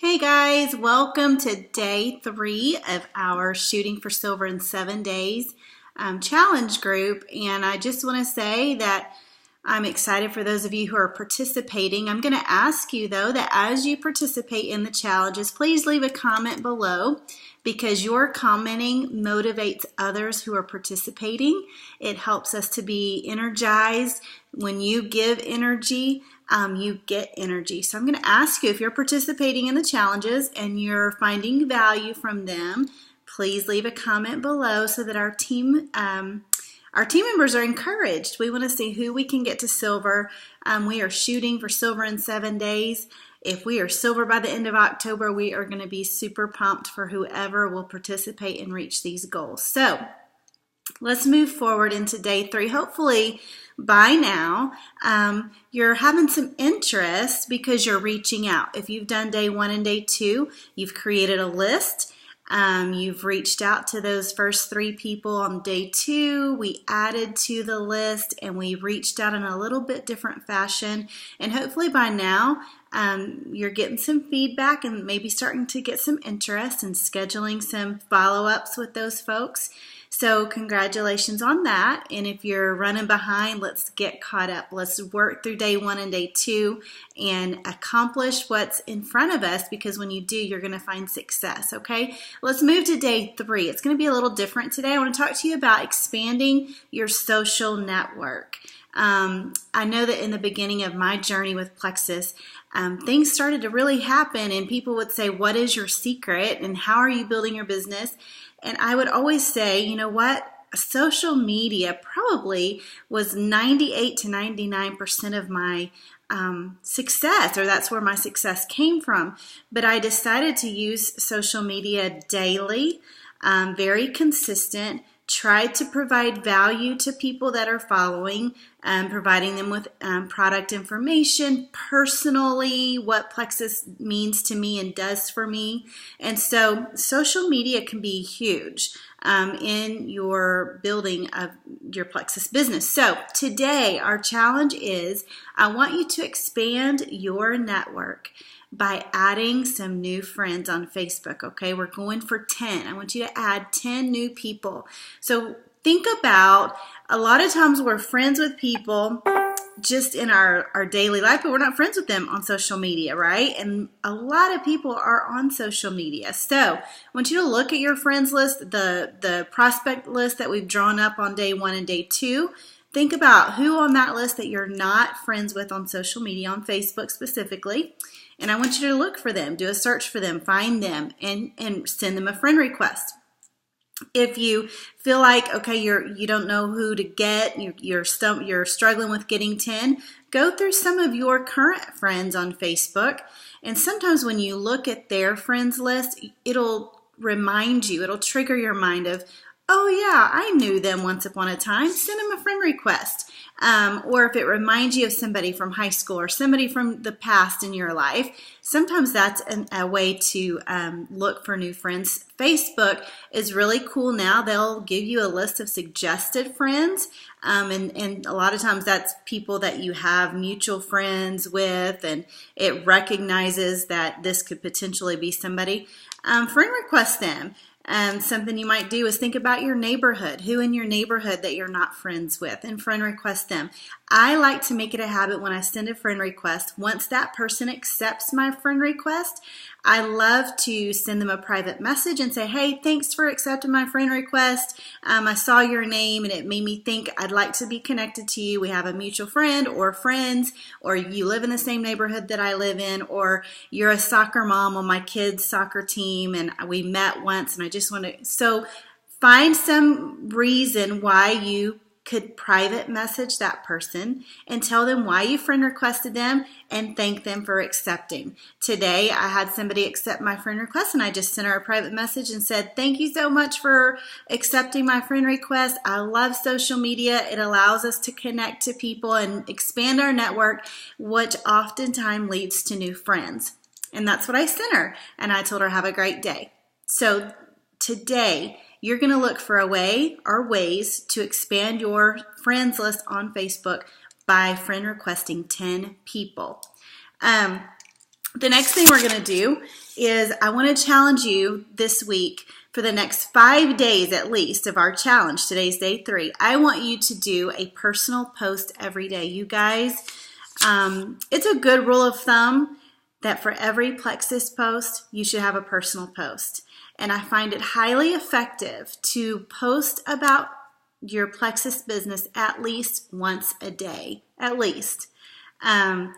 Hey guys, welcome to day 3 of our Shooting for Silver in 7 Days challenge group. And I just want to say that I'm excited for those of you who are participating. I'm going to ask you though that as you participate in the challenges, please leave a comment below because your commenting motivates others who are participating. It helps us to be energized. When you give energy, you get energy. So I'm going to ask you, if you're participating in the challenges and you're finding value from them, please leave a comment below so that our team members are encouraged. We want to see who we can get to silver. We are shooting for silver in 7 days. If we are silver by the end of October, we are going to be super pumped for whoever will participate and reach these goals. So let's move forward into day 3. Hopefully by now, you're having some interest because you're reaching out. If you've done day 1 and day 2, you've created a list. You've reached out to those first 3 people on day 2. We added to the list and we reached out in a little bit different fashion. And hopefully by now, you're getting some feedback and maybe starting to get some interest in scheduling some follow-ups with those folks. So congratulations on that. And if you're running behind, let's get caught up. Let's work through day 1 and day 2 and accomplish what's in front of us, because when you do, you're going to find success, okay? Let's move to day 3. It's going to be a little different today. I want to talk to you about expanding your social network. I know that in the beginning of my journey with Plexus, things started to really happen and people would say, what is your secret and how are you building your business? And I would always say, you know what? Social media probably was 98 to 99% of my success, or that's where my success came from. But I decided to use social media daily, very consistent, tried to provide value to people that are following, providing them with product information, personally, what Plexus means to me and does for me. And so social media can be huge in your building of your Plexus business. So today our challenge is, I want you to expand your network by adding some new friends on Facebook, okay? We're going for 10. I want you to add 10 new people. So think about, a lot of times we're friends with people just in our daily life, but we're not friends with them on social media, right? And a lot of people are on social media. So I want you to look at your friends list, the prospect list that we've drawn up on day 1 and day 2. Think about who on that list that you're not friends with on social media, on Facebook specifically. And I want you to look for them, do a search for them, find them, and send them a friend request. If you feel like, okay, you don't know who to get, you're struggling with getting 10, go through some of your current friends on Facebook. And sometimes when you look at their friends list, it'll remind you, it'll trigger your mind of, oh yeah, I knew them once upon a time, send them a friend request. Or if it reminds you of somebody from high school or somebody from the past in your life, sometimes that's a way to look for new friends. Facebook is really cool now. They'll give you a list of suggested friends, and a lot of times that's people that you have mutual friends with, and it recognizes that this could potentially be somebody. Friend request them. Something you might do is think about your neighborhood, who in your neighborhood that you're not friends with, and friend request them. I like to make it a habit when I send a friend request, once that person accepts my friend request, I love to send them a private message and say, hey, thanks for accepting my friend request. I saw your name and it made me think I'd like to be connected to you. We have a mutual friend or friends, or you live in the same neighborhood that I live in, or you're a soccer mom on my kids' soccer team and we met once and I just want to, so find some reason why you could private message that person and tell them why you friend requested them and thank them for accepting. Today, I had somebody accept my friend request and I just sent her a private message and said, thank you so much for accepting my friend request. I love social media. It allows us to connect to people and expand our network, which oftentimes leads to new friends. And that's what I sent her. And I told her, have a great day. So today, you're going to look for a way or ways to expand your friends list on Facebook by friend requesting 10 people. The next thing we're going to do is I want to challenge you this week for the next 5 days at least of our challenge. Today's day 3. I want you to do a personal post every day. You guys, it's a good rule of thumb that for every Plexus post, you should have a personal post. And I find it highly effective to post about your Plexus business at least once a day, at least. And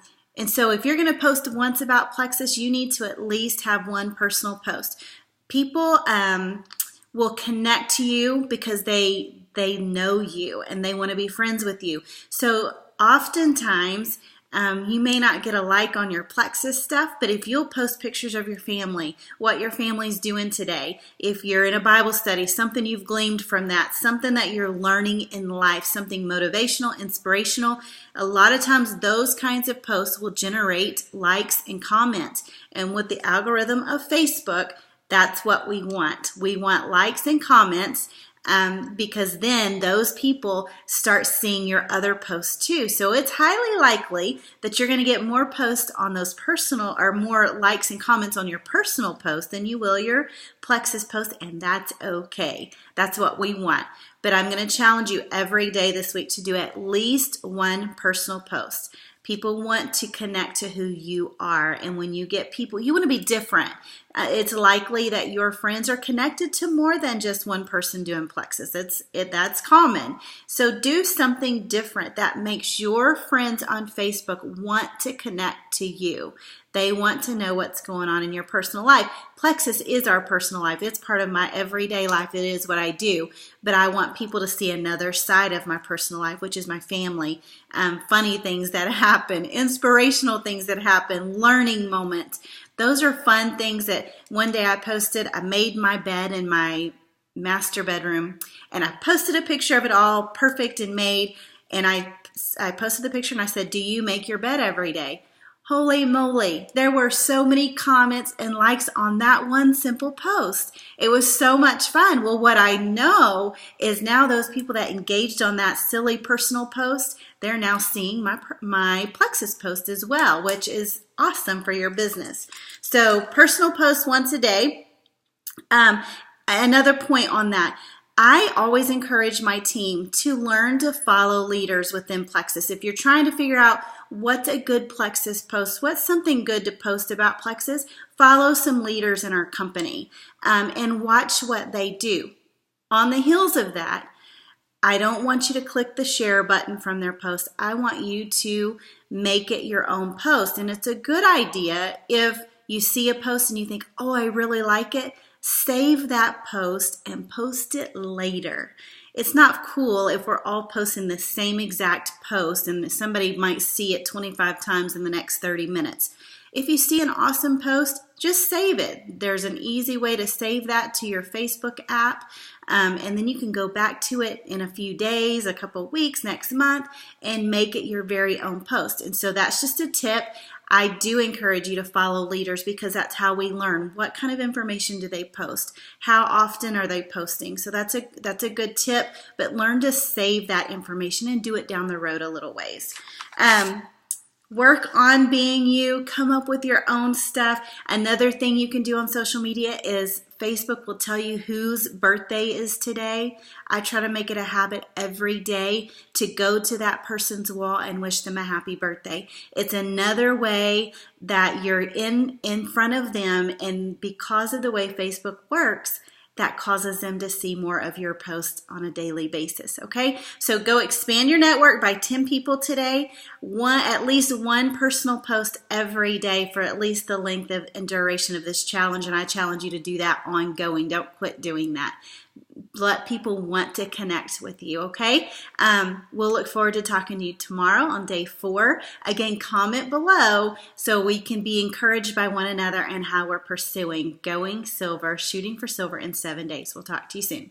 so if you're going to post once about Plexus, you need to at least have one personal post. People will connect to you because they know you and they want to be friends with you. So oftentimes, you may not get a like on your Plexus stuff, but if you'll post pictures of your family, what your family's doing today, if you're in a Bible study, something you've gleaned from that, something that you're learning in life, something motivational, inspirational, a lot of times those kinds of posts will generate likes and comments. And with the algorithm of Facebook, that's what we want. We want likes and comments. Because then those people start seeing your other posts too. So it's highly likely that you're going to get more posts on those personal or more likes and comments on your personal post than you will your Plexus post, and that's okay. That's what we want. But I'm going to challenge you every day this week to do at least one personal post. People want to connect to who you are. And when you get people, you want to be different. It's likely that your friends are connected to more than just one person doing Plexus. That's common. So do something different that makes your friends on Facebook want to connect to you. They want to know what's going on in your personal life. Plexus is our personal life. It's part of my everyday life. It is what I do. But I want people to see another side of my personal life, which is my family. Funny things that happen, inspirational things that happen, learning moments. Those are fun things that one day I posted. I made my bed in my master bedroom, and I posted a picture of it all perfect and made. And I posted the picture and I said, "Do you make your bed every day?" Holy moly, there were so many comments and likes on that one simple post. It was so much fun. Well, what I know is now those people that engaged on that silly personal post, they're now seeing my Plexus post as well, which is awesome for your business. So personal posts once a day. Another point on that. I always encourage my team to learn to follow leaders within Plexus. If you're trying to figure out what's a good Plexus post, what's something good to post about Plexus, follow some leaders in our company and watch what they do. On the heels of that, I don't want you to click the share button from their post. I want you to make it your own post. And it's a good idea if you see a post and you think, "Oh, I really like it," save that post and post it later. It's not cool if we're all posting the same exact post and somebody might see it 25 times in the next 30 minutes. If you see an awesome post, just save it. There's an easy way to save that to your Facebook app, and then you can go back to it in a few days, a couple weeks, next month, and make it your very own post. And so that's just a tip. I do encourage you to follow leaders because that's how we learn. What kind of information do they post? How often are they posting? So that's a good tip, but learn to save that information and do it down the road a little ways. Work on being you. Come up with your own stuff. Another thing you can do on social media is Facebook will tell you whose birthday is today. I try to make it a habit every day to go to that person's wall and wish them a happy birthday. It's another way that you're in front of them, and because of the way Facebook works, that causes them to see more of your posts on a daily basis, okay? So go expand your network by 10 people today. At least one personal post every day for at least the length of and duration of this challenge, and I challenge you to do that ongoing. Don't quit doing that. Let people want to connect with you, okay? We'll look forward to talking to you tomorrow on day 4. Again, comment below so we can be encouraged by one another and how we're pursuing going silver, shooting for silver in 7 days. We'll talk to you soon.